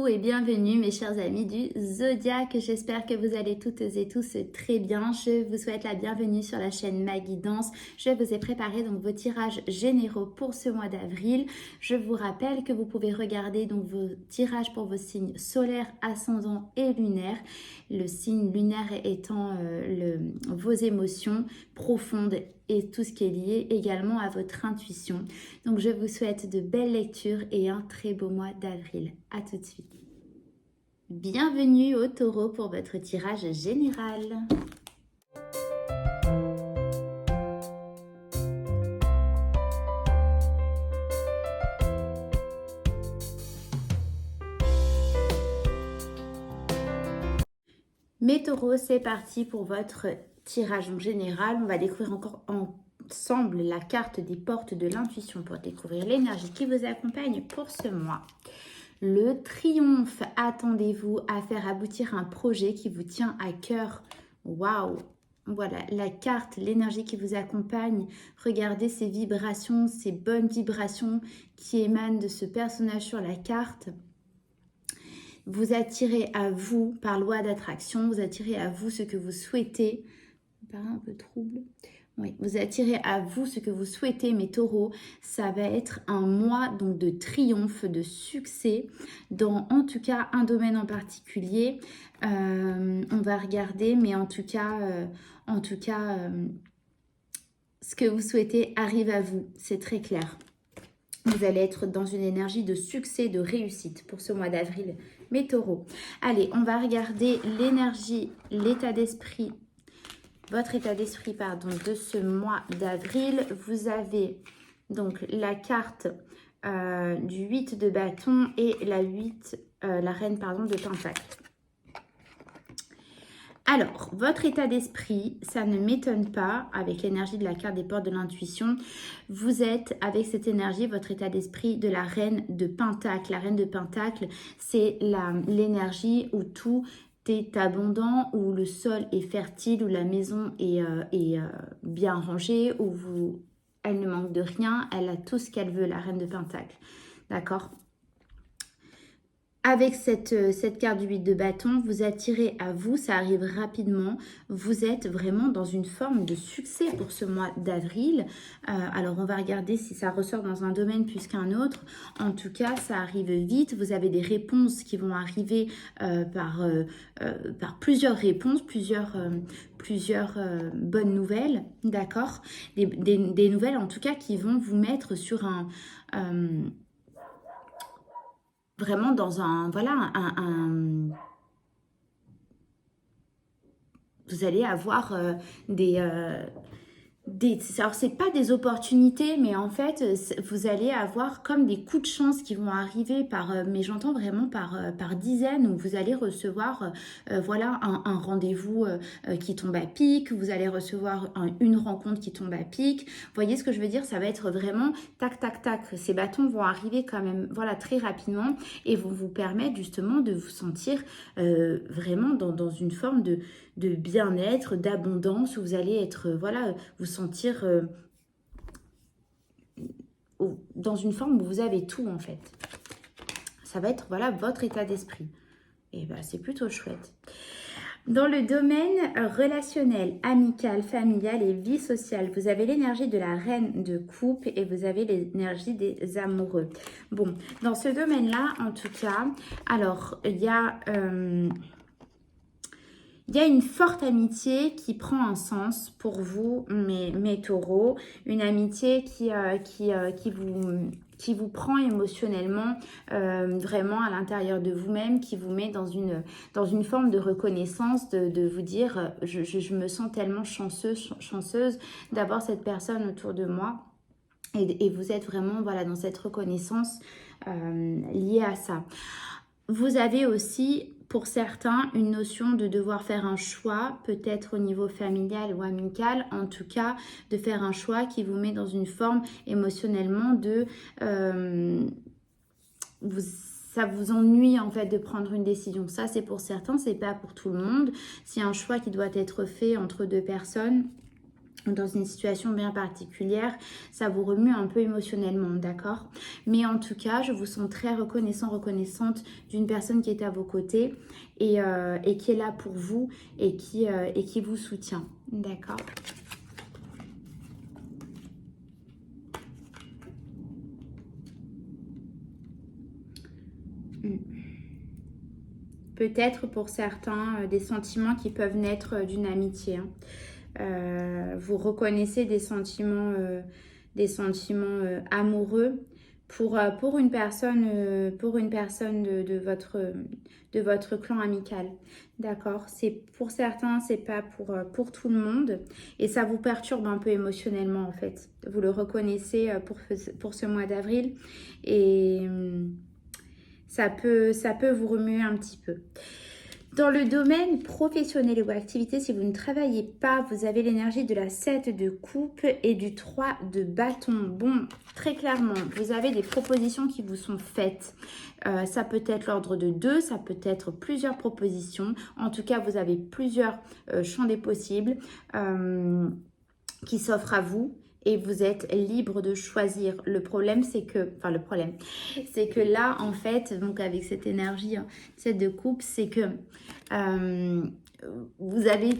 Coucou et bienvenue mes chers amis du Zodiaque, j'espère que vous allez toutes et tous très bien. Je vous souhaite la bienvenue sur la chaîne Ma Guidance. Je vous ai préparé donc vos tirages généraux pour ce mois d'avril. Je vous rappelle que vous pouvez regarder donc vos tirages pour vos signes solaires, ascendants et lunaires. Le signe lunaire étant vos émotions profondes et tout ce qui est lié également à votre intuition. Donc je vous souhaite de belles lectures et un très beau mois d'avril. À tout de suite. Bienvenue au Taureau pour votre tirage général. Mes taureaux, c'est parti pour votre tirage en général. On va découvrir encore ensemble la carte des portes de l'intuition pour découvrir l'énergie qui vous accompagne pour ce mois. Le triomphe, attendez-vous à faire aboutir un projet qui vous tient à cœur. Waouh! Voilà, la carte, l'énergie qui vous accompagne. Regardez ces vibrations, ces bonnes vibrations qui émanent de ce personnage sur la carte. Vous attirez à vous, par loi d'attraction, vous attirez à vous ce que vous souhaitez. Ça paraît un peu trouble. Oui, vous attirez à vous ce que vous souhaitez, mes taureaux. Ça va être un mois donc de triomphe, de succès, dans en tout cas un domaine en particulier. On va regarder, mais en tout cas, ce que vous souhaitez arrive à vous. C'est très clair. Vous allez être dans une énergie de succès, de réussite pour ce mois d'avril, mes taureaux. Allez, on va regarder l'énergie, l'état d'esprit, votre état d'esprit, pardon, de ce mois d'avril. Vous avez donc la carte du 8 de bâton et la reine pardon, de pentacle. Alors, votre état d'esprit, ça ne m'étonne pas avec l'énergie de la carte des portes de l'intuition. Vous êtes avec cette énergie, votre état d'esprit de la reine de pentacle. La reine de pentacle, c'est l'énergie où tout est abondant, où le sol est fertile, où la maison est bien rangée, où elle ne manque de rien, elle a tout ce qu'elle veut, la reine de pentacle. D'accord ? Avec cette carte du 8 de bâton, vous attirez à vous, ça arrive rapidement. Vous êtes vraiment dans une forme de succès pour ce mois d'avril. Alors, on va regarder si ça ressort dans un domaine plus qu'un autre. En tout cas, ça arrive vite. Vous avez des réponses qui vont arriver par plusieurs réponses, plusieurs bonnes nouvelles, d'accord, des nouvelles en tout cas qui vont vous mettre sur vraiment dans vous allez avoir alors c'est pas des opportunités, mais en fait vous allez avoir comme des coups de chance qui vont arriver mais j'entends vraiment par dizaines, où vous allez recevoir voilà un rendez-vous qui tombe à pic, vous allez recevoir une rencontre qui tombe à pic. Vous voyez ce que je veux dire? Ça va être vraiment tac tac tac. Ces bâtons vont arriver quand même voilà très rapidement et vont vous permettre justement de vous sentir vraiment dans une forme de bien-être, d'abondance, où vous allez être, voilà, vous sentir dans une forme où vous avez tout en fait. Ça va être, voilà, votre état d'esprit. Et ben, c'est plutôt chouette. Dans le domaine relationnel, amical, familial et vie sociale, vous avez l'énergie de la reine de coupe et vous avez l'énergie des amoureux. Bon, dans ce domaine-là, en tout cas, alors, il y a une forte amitié qui prend un sens pour vous, mes taureaux. Une amitié qui vous prend émotionnellement vraiment à l'intérieur de vous-même, qui vous met dans une forme de reconnaissance, de vous dire je me sens tellement chanceuse d'avoir cette personne autour de moi. Et vous êtes vraiment voilà, dans cette reconnaissance liée à ça. Vous avez aussi, pour certains, une notion de devoir faire un choix, peut-être au niveau familial ou amical, en tout cas, de faire un choix qui vous met dans une forme émotionnellement de... ça vous ennuie en fait de prendre une décision. Ça, c'est pour certains, c'est pas pour tout le monde. C'est un choix qui doit être fait entre deux personnes. dans une situation bien particulière, ça vous remue un peu émotionnellement, d'accord? Mais en tout cas, je vous sens très reconnaissante d'une personne qui est à vos côtés et qui est là pour vous et qui vous soutient, d'accord? Peut-être pour certains, des sentiments qui peuvent naître d'une amitié, hein. Vous reconnaissez des sentiments amoureux pour une personne de votre clan amical. D'accord? C'est pour certains, c'est pas pour tout le monde. Et ça vous perturbe un peu émotionnellement, en fait. Vous le reconnaissez pour ce mois d'avril. Et ça peut vous remuer un petit peu. Dans le domaine professionnel ou activité, si vous ne travaillez pas, vous avez l'énergie de la 7 de coupe et du 3 de bâton. Bon, très clairement, vous avez des propositions qui vous sont faites. Ça peut être l'ordre de 2, ça peut être plusieurs propositions. En tout cas, vous avez plusieurs champs des possibles qui s'offrent à vous. Et vous êtes libre de choisir. Le problème, c'est que là, en fait, donc avec cette énergie, cette de coupe, c'est que vous avez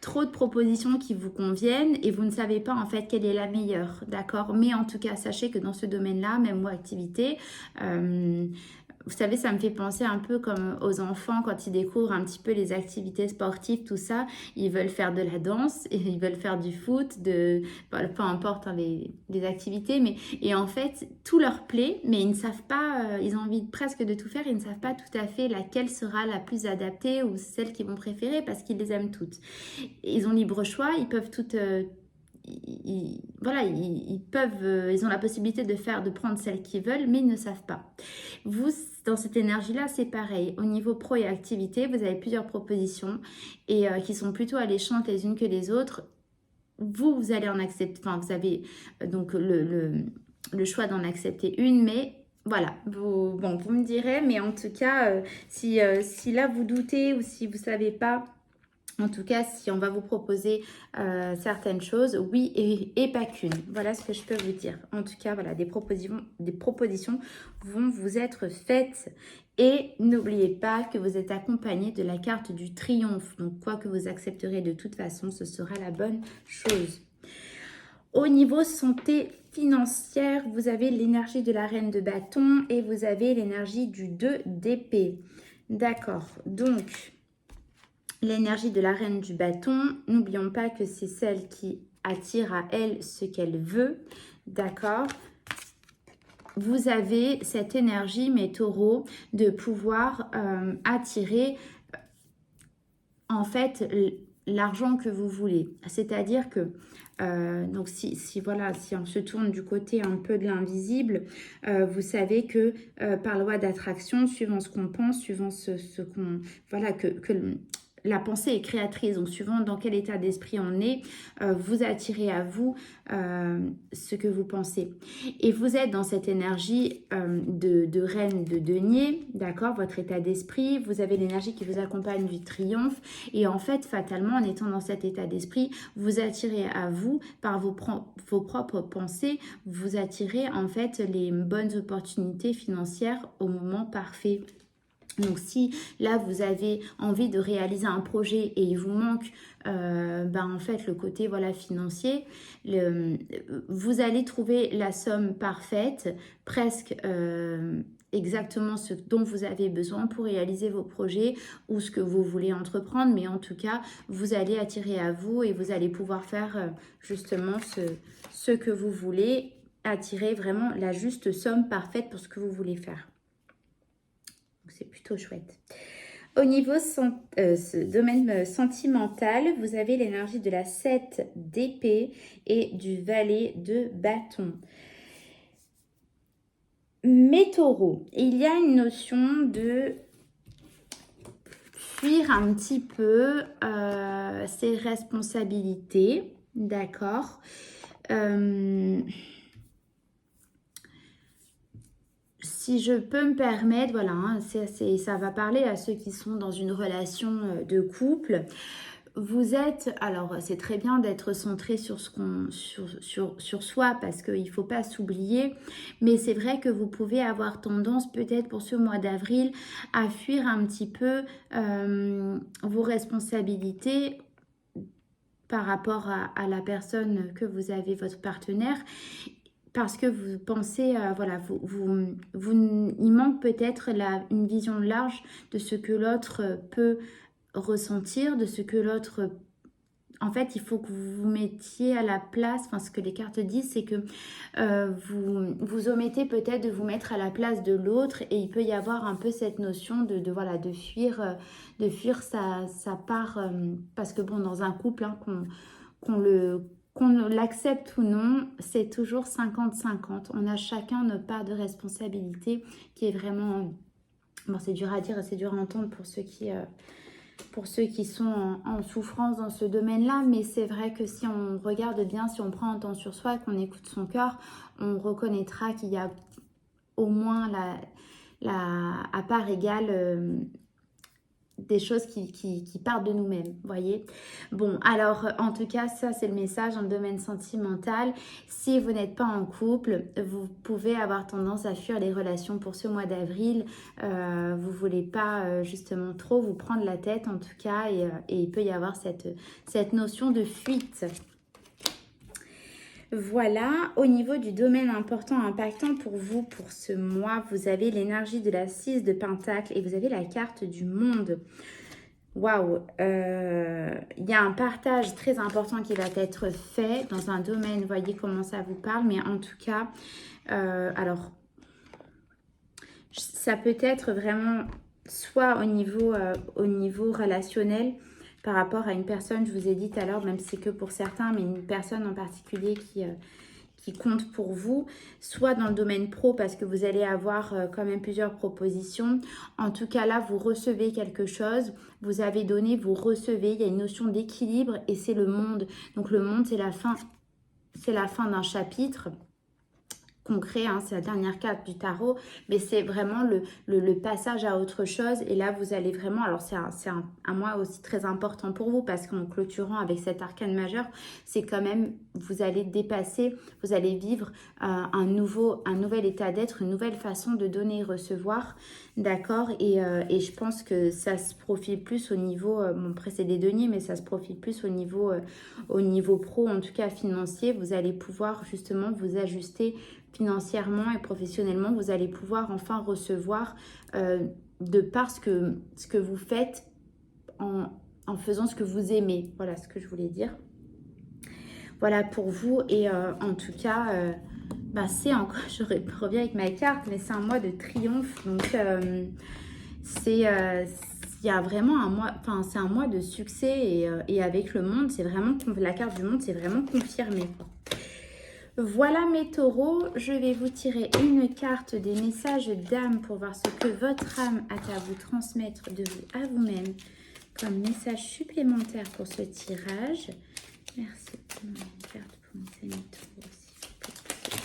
trop de propositions qui vous conviennent et vous ne savez pas en fait quelle est la meilleure, d'accord? Mais en tout cas, sachez que dans ce domaine-là, même moi, activité, vous savez, ça me fait penser un peu comme aux enfants quand ils découvrent un petit peu les activités sportives, tout ça. Ils veulent faire de la danse, et ils veulent faire du foot, peu importe hein, les activités. Et en fait, tout leur plaît, mais ils ne savent pas, ils ont envie presque de tout faire, ils ne savent pas tout à fait laquelle sera la plus adaptée ou celle qu'ils vont préférer parce qu'ils les aiment toutes. Ils ont libre choix, ils peuvent toutes... voilà, ils peuvent, ils ont la possibilité de prendre celle qu'ils veulent, mais ils ne savent pas. Vous, dans cette énergie-là, c'est pareil. Au niveau pro et activité, vous avez plusieurs propositions et qui sont plutôt alléchantes les unes que les autres. Vous allez en accepter, enfin, vous avez donc le choix d'en accepter une, mais voilà, vous me direz, mais en tout cas, si là vous doutez ou si vous ne savez pas, en tout cas, si on va vous proposer certaines choses, oui et pas qu'une. Voilà ce que je peux vous dire. En tout cas, voilà, des propositions vont vous être faites. Et n'oubliez pas que vous êtes accompagné de la carte du triomphe. Donc, quoi que vous accepterez de toute façon, ce sera la bonne chose. Au niveau santé financière, vous avez l'énergie de la reine de bâton et vous avez l'énergie du 2 d'épée. D'accord, donc... L'énergie de la reine du bâton, n'oublions pas que c'est celle qui attire à elle ce qu'elle veut, d'accord? Vous avez cette énergie, mes taureaux, de pouvoir attirer en fait l'argent que vous voulez. C'est-à-dire que donc si on se tourne du côté un peu de l'invisible, vous savez que par loi d'attraction, suivant ce qu'on pense, suivant ce qu'on... Voilà, la pensée est créatrice, donc suivant dans quel état d'esprit on est, vous attirez à vous ce que vous pensez. Et vous êtes dans cette énergie de reine de denier, d'accord, votre état d'esprit, vous avez l'énergie qui vous accompagne du triomphe, et en fait, fatalement, en étant dans cet état d'esprit, vous attirez à vous, par vos propres pensées, vous attirez en fait les bonnes opportunités financières au moment parfait. Donc si là vous avez envie de réaliser un projet et il vous manque en fait le côté voilà financier, vous allez trouver la somme parfaite, presque exactement ce dont vous avez besoin pour réaliser vos projets ou ce que vous voulez entreprendre, mais en tout cas vous allez attirer à vous et vous allez pouvoir faire justement ce que vous voulez, attirer vraiment la juste somme parfaite pour ce que vous voulez faire. C'est plutôt chouette. Au niveau ce domaine sentimental, vous avez l'énergie de la 7 d'épée et du valet de bâton. Mes taureaux, il y a une notion de fuir un petit peu ses responsabilités, d'accord. Si je peux me permettre, voilà, ça va parler à ceux qui sont dans une relation de couple. vous êtes, alors c'est très bien d'être centré sur ce qu'on, sur soi parce qu'il ne faut pas s'oublier, mais c'est vrai que vous pouvez avoir tendance peut-être pour ce mois d'avril à fuir un petit peu vos responsabilités par rapport à la personne que vous avez, votre partenaire, parce que vous pensez, voilà, il manque peut-être une vision large de ce que l'autre peut ressentir, de ce que l'autre... En fait, il faut que vous vous mettiez à la place, enfin ce que les cartes disent, c'est que vous omettez peut-être de vous mettre à la place de l'autre et il peut y avoir un peu cette notion voilà, de fuir sa part, parce que bon, dans un couple, hein, qu'on l'accepte ou non, c'est toujours 50-50. On a chacun notre part de responsabilité qui est vraiment... Bon, c'est dur à dire et c'est dur à entendre pour ceux qui sont en souffrance dans ce domaine-là, mais c'est vrai que si on regarde bien, si on prend un temps sur soi et qu'on écoute son cœur, on reconnaîtra qu'il y a au moins à part égale des choses qui partent de nous-mêmes, voyez. Bon, alors, en tout cas, ça, c'est le message dans le domaine sentimental. Si vous n'êtes pas en couple, vous pouvez avoir tendance à fuir les relations pour ce mois d'avril. Vous voulez pas, justement, trop vous prendre la tête, en tout cas, et il peut y avoir cette notion de fuite. Voilà, au niveau du domaine important, impactant pour vous, pour ce mois, vous avez l'énergie de la 6 de Pentacle et vous avez la carte du monde. Waouh, il y a un partage très important qui va être fait dans un domaine, voyez comment ça vous parle, mais en tout cas, alors, ça peut être vraiment soit au niveau relationnel, par rapport à une personne, je vous ai dit tout à l'heure, même si c'est que pour certains, mais une personne en particulier qui compte pour vous, soit dans le domaine pro parce que vous allez avoir quand même plusieurs propositions. En tout cas là, vous recevez quelque chose, vous avez donné, vous recevez, il y a une notion d'équilibre et c'est le monde. Donc le monde, c'est la fin d'un chapitre concret, hein, c'est la dernière carte du tarot, mais c'est vraiment le passage à autre chose. Et là, vous allez vraiment... Alors, c'est un mois aussi très important pour vous parce qu'en clôturant avec cet arcane majeur, c'est quand même... Vous allez dépasser, vous allez vivre un nouvel état d'être, une nouvelle façon de donner et recevoir, d'accord, et je pense que ça se profile plus au niveau... bon, après, c'est des deniers, mais ça se profile plus au niveau pro, en tout cas financier. Vous allez pouvoir justement vous ajuster financièrement et professionnellement, vous allez pouvoir enfin recevoir de par ce que vous faites en faisant ce que vous aimez. Voilà ce que je voulais dire. Voilà pour vous et en tout cas, c'est encore, je reviens avec ma carte, mais c'est un mois de triomphe. Donc, il y a vraiment un mois, enfin c'est un mois de succès et avec le monde, c'est vraiment, la carte du monde, c'est vraiment confirmé, quoi. Voilà mes taureaux, je vais vous tirer une carte des messages d'âme pour voir ce que votre âme a à vous transmettre de vous à vous-même comme message supplémentaire pour ce tirage. Merci pour une carte pour mes amis taureaux aussi pour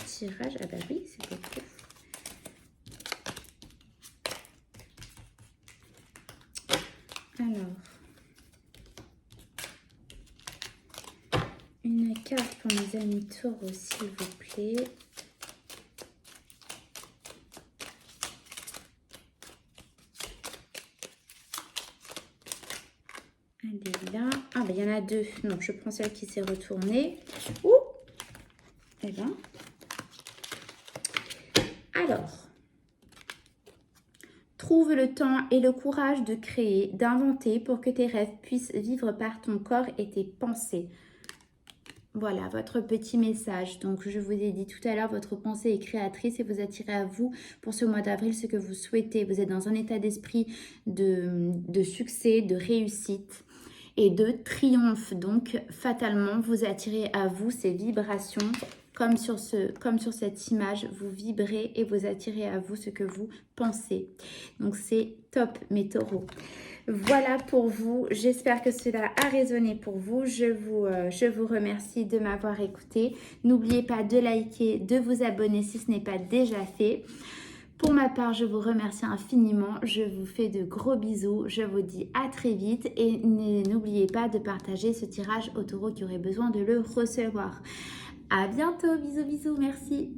ce tirage. Ah bah oui, c'est beaucoup. Alors, une carte pour mes amis taureaux, s'il vous plaît. Elle est là. Ah, ben il y en a deux. Non, je prends celle qui s'est retournée. Ouh! Eh bien. Alors. Trouve le temps et le courage de créer, d'inventer pour que tes rêves puissent vivre par ton corps et tes pensées. Voilà, votre petit message. Donc, je vous ai dit tout à l'heure, votre pensée est créatrice et vous attirez à vous pour ce mois d'avril ce que vous souhaitez. Vous êtes dans un état d'esprit de succès, de réussite et de triomphe. Donc, fatalement, vous attirez à vous ces vibrations. Comme sur cette image, vous vibrez et vous attirez à vous ce que vous pensez. Donc, c'est top, mes taureaux. Voilà pour vous. J'espère que cela a résonné pour vous. Je vous remercie de m'avoir écouté. N'oubliez pas de liker, de vous abonner si ce n'est pas déjà fait. Pour ma part, je vous remercie infiniment. Je vous fais de gros bisous. Je vous dis à très vite et n'oubliez pas de partager ce tirage au taureau qui aurait besoin de le recevoir. À bientôt. Bisous, bisous. Merci.